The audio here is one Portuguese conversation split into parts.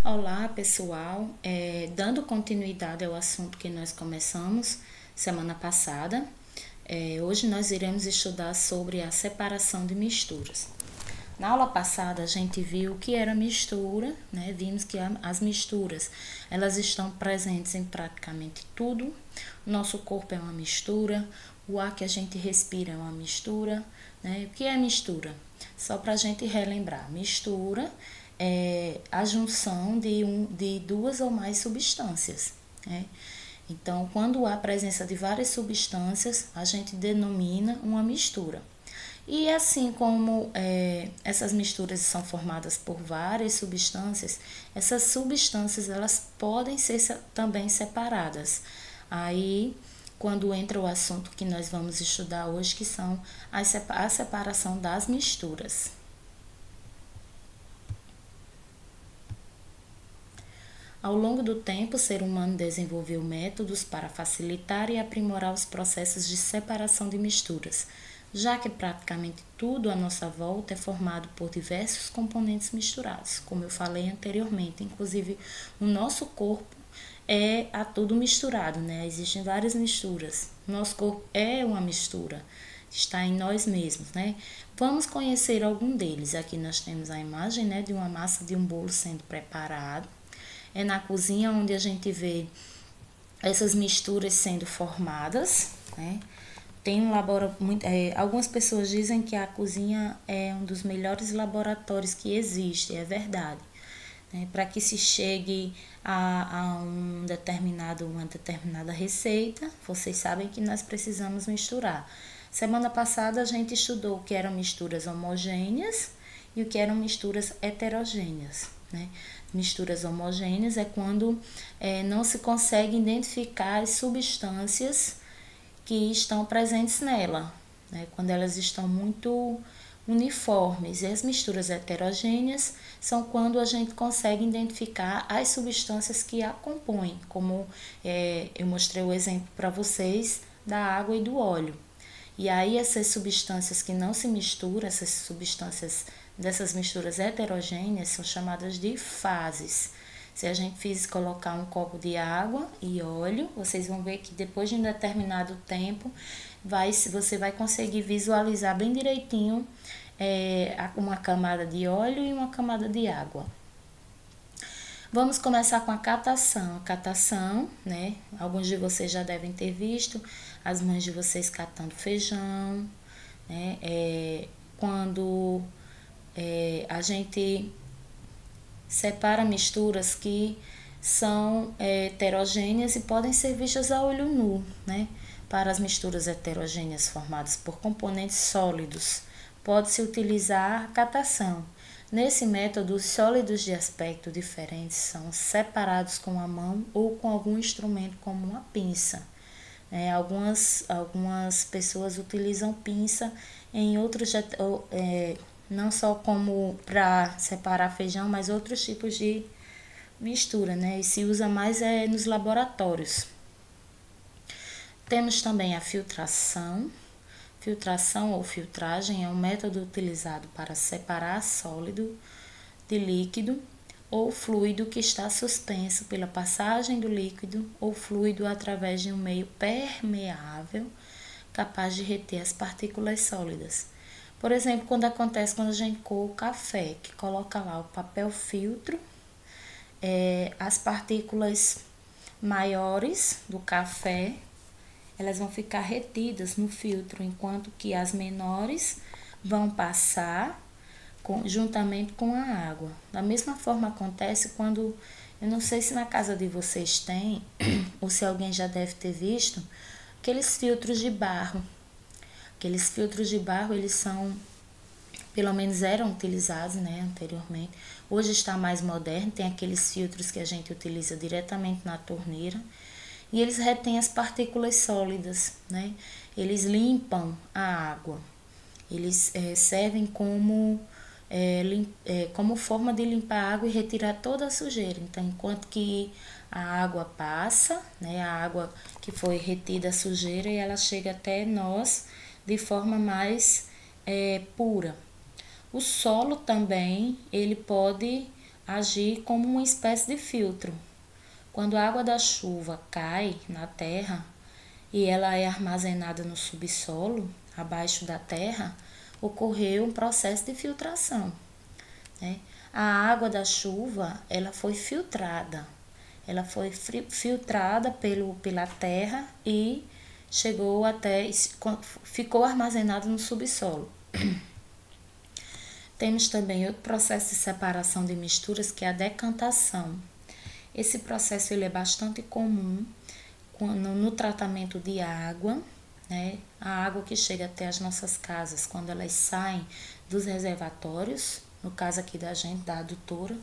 Olá, pessoal. Dando continuidade ao assunto que nós começamos semana passada, hoje nós iremos estudar sobre a separação de misturas. Na aula passada, a gente viu o que era mistura, né? Vimos que as misturas, elas estão presentes em praticamente tudo. O nosso corpo é uma mistura, o ar que a gente respira é uma mistura, né? O que é mistura? Só para a gente relembrar, mistura é a junção de duas ou mais substâncias, né? Então, quando há presença de várias substâncias, a gente denomina uma mistura. E assim como essas misturas são formadas por várias substâncias, essas substâncias elas podem ser também separadas. Aí, quando entra o assunto que nós vamos estudar hoje, que são a separação das misturas. Ao longo do tempo, o ser humano desenvolveu métodos para facilitar e aprimorar os processos de separação de misturas, já que praticamente tudo à nossa volta é formado por diversos componentes misturados, como eu falei anteriormente, inclusive o nosso corpo é a tudo misturado, né? Existem várias misturas. Nosso corpo é uma mistura, está em nós mesmos, né? Vamos conhecer algum deles. Aqui nós temos a imagem, né, de uma massa de um bolo sendo preparado. É na cozinha onde a gente vê essas misturas sendo formadas, né? Tem um laboratório, algumas pessoas dizem que a cozinha é um dos melhores laboratórios que existe, é verdade. Né? Para que se chegue a uma determinada receita, vocês sabem que nós precisamos misturar. Semana passada a gente estudou o que eram misturas homogêneas e o que eram misturas heterogêneas. Né? Misturas homogêneas é quando não se consegue identificar as substâncias que estão presentes nela, né? Quando elas estão muito uniformes. E as misturas heterogêneas são quando a gente consegue identificar as substâncias que a compõem, como eu mostrei o exemplo para vocês da água e do óleo. E aí essas substâncias que não se misturam, essas substâncias dessas misturas heterogêneas são chamadas de fases. Se a gente colocar um copo de água e óleo, vocês vão ver que depois de um determinado tempo, você vai conseguir visualizar bem direitinho uma camada de óleo e uma camada de água. Vamos começar com a catação. A catação, né? Alguns de vocês já devem ter visto as mães de vocês catando feijão, né? Quando a gente separa misturas que são heterogêneas e podem ser vistas a olho nu, né? Para as misturas heterogêneas formadas por componentes sólidos, pode-se utilizar a catação. Nesse método, os sólidos de aspecto diferente são separados com a mão ou com algum instrumento como uma pinça. Algumas pessoas utilizam pinça em outros, não só como para separar feijão, mas outros tipos de mistura, né? E se usa mais nos laboratórios. Temos também a filtração. Filtração ou filtragem é um método utilizado para separar sólido de líquido ou fluido que está suspenso pela passagem do líquido ou fluido através de um meio permeável capaz de reter as partículas sólidas. Por exemplo, quando a gente coa o café, que coloca lá o papel filtro, as partículas maiores do café elas vão ficar retidas no filtro, enquanto que as menores vão passar juntamente com a água. Da mesma forma acontece quando, eu não sei se na casa de vocês tem, ou se alguém já deve ter visto, aqueles filtros de barro. Aqueles filtros de barro, eles são, pelo menos eram utilizados, né, anteriormente. Hoje está mais moderno, tem aqueles filtros que a gente utiliza diretamente na torneira. E eles retêm as partículas sólidas, né? Eles limpam a água. Eles servem como forma de limpar a água e retirar toda a sujeira. Então, enquanto que a água passa, né, a água que foi retida a sujeira, e ela chega até nós de forma mais pura. O solo também, ele pode agir como uma espécie de filtro. Quando a água da chuva cai na terra e ela é armazenada no subsolo, abaixo da terra, ocorreu um processo de filtração, né? A água da chuva, ela foi filtrada. Ela foi filtrada pela terra e chegou até, ficou armazenada no subsolo. Temos também outro processo de separação de misturas, que é a decantação. Esse processo ele é bastante comum no tratamento de água, né? A água que chega até as nossas casas, quando elas saem dos reservatórios, no caso aqui da gente, da adutora,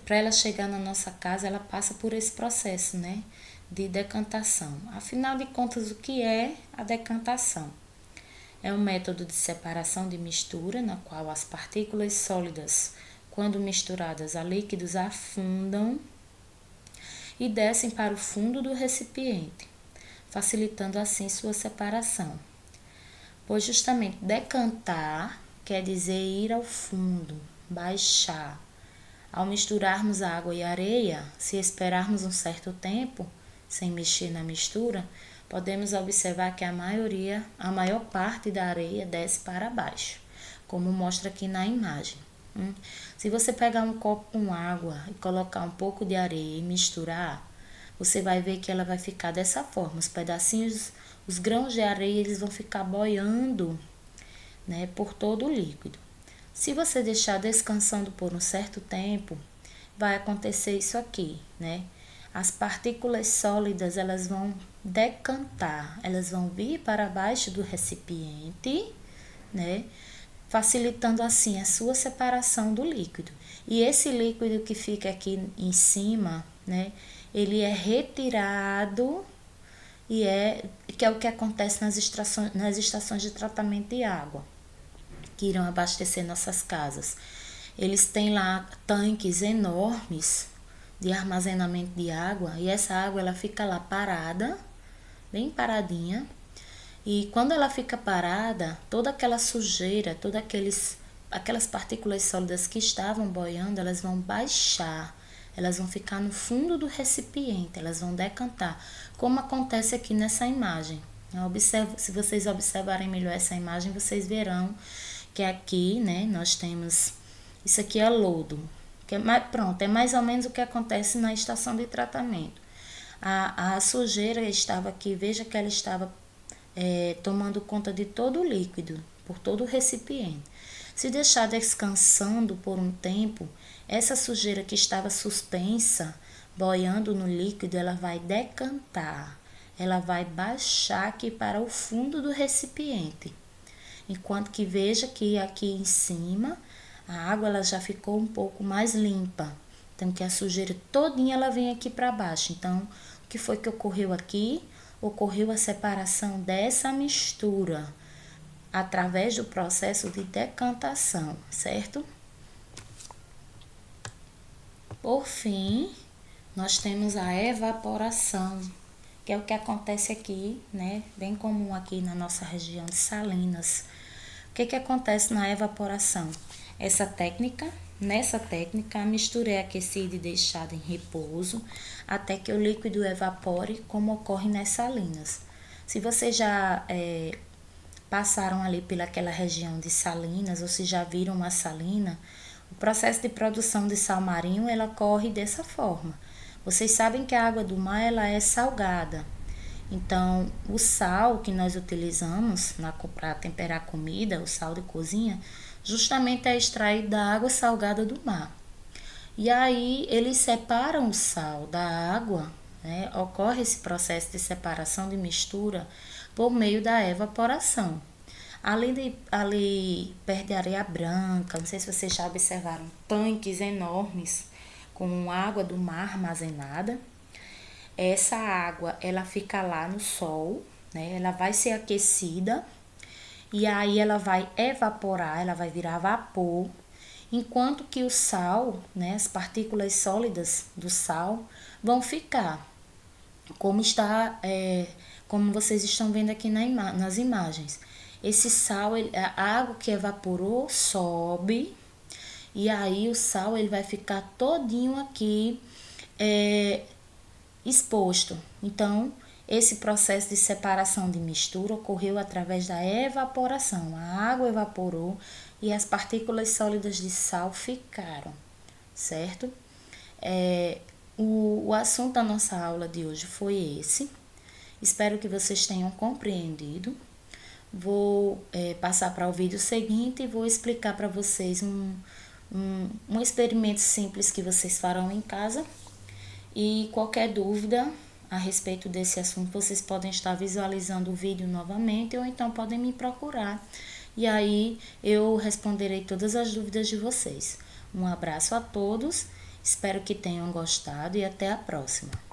para ela chegar na nossa casa, ela passa por esse processo, né, de decantação. Afinal de contas, o que é a decantação? É um método de separação de mistura, na qual as partículas sólidas, quando misturadas a líquidos, afundam e descem para o fundo do recipiente, facilitando assim sua separação. Pois justamente decantar quer dizer ir ao fundo, baixar. Ao misturarmos a água e a areia, se esperarmos um certo tempo, sem mexer na mistura, podemos observar que a maior parte da areia desce para baixo, como mostra aqui na imagem. Se você pegar um copo com água e colocar um pouco de areia e misturar, você vai ver que ela vai ficar dessa forma. Os pedacinhos, os grãos de areia, eles vão ficar boiando, né, por todo o líquido. Se você deixar descansando por um certo tempo, vai acontecer isso aqui, né? As partículas sólidas, elas vão decantar, elas vão vir para baixo do recipiente, né? Facilitando assim a sua separação do líquido. E esse líquido que fica aqui em cima, né? Ele é retirado que é o que acontece nas estações de tratamento de água, que irão abastecer nossas casas. Eles têm lá tanques enormes de armazenamento de água e essa água ela fica lá parada, bem paradinha. E quando ela fica parada, toda aquela sujeira, aquelas partículas sólidas que estavam boiando, elas vão baixar, elas vão ficar no fundo do recipiente, elas vão decantar, como acontece aqui nessa imagem. Se vocês observarem melhor essa imagem, vocês verão que aqui, né, nós temos, isso aqui é lodo, que é mais ou menos o que acontece na estação de tratamento. A sujeira estava aqui, veja que ela estava tomando conta de todo o líquido, por todo o recipiente. Se deixar descansando por um tempo, essa sujeira que estava suspensa, boiando no líquido, ela vai decantar, ela vai baixar aqui para o fundo do recipiente. Enquanto que veja que aqui em cima, a água ela já ficou um pouco mais limpa. Então, que a sujeira todinha ela vem aqui para baixo. Então, o que foi que ocorreu aqui? Ocorreu a separação dessa mistura através do processo de decantação, certo? Por fim, nós temos a evaporação, que é o que acontece aqui, né? Bem comum aqui na nossa região de Salinas. O que acontece na evaporação? Nessa técnica, a mistura é aquecida e deixada em repouso até que o líquido evapore, como ocorre nas salinas. Se vocês já passaram ali pelaquela região de Salinas ou se já viram uma salina, o processo de produção de sal marinho ela ocorre dessa forma. Vocês sabem que a água do mar ela é salgada. Então, o sal que nós utilizamos para temperar a comida, o sal de cozinha, justamente é extraído da água salgada do mar. E aí, eles separam o sal da água, né? Ocorre esse processo de separação de mistura por meio da evaporação. Ali perto de Areia Branca, não sei se vocês já observaram, tanques enormes com água do mar armazenada. Essa água, ela fica lá no sol, né? Ela vai ser aquecida e aí ela vai evaporar, ela vai virar vapor, enquanto que o sal, né, as partículas sólidas do sal vão ficar, como vocês estão vendo aqui nas imagens. Esse sal, a água que evaporou sobe E aí o sal ele vai ficar todinho aqui exposto. Então, esse processo de separação de mistura ocorreu através da evaporação. A água evaporou e as partículas sólidas de sal ficaram, certo? O assunto da nossa aula de hoje foi esse. Espero que vocês tenham compreendido. Vou passar para o vídeo seguinte e vou explicar para vocês um experimento simples que vocês farão em casa. E qualquer dúvida a respeito desse assunto, vocês podem estar visualizando o vídeo novamente ou então podem me procurar. E aí eu responderei todas as dúvidas de vocês. Um abraço a todos, espero que tenham gostado e até a próxima.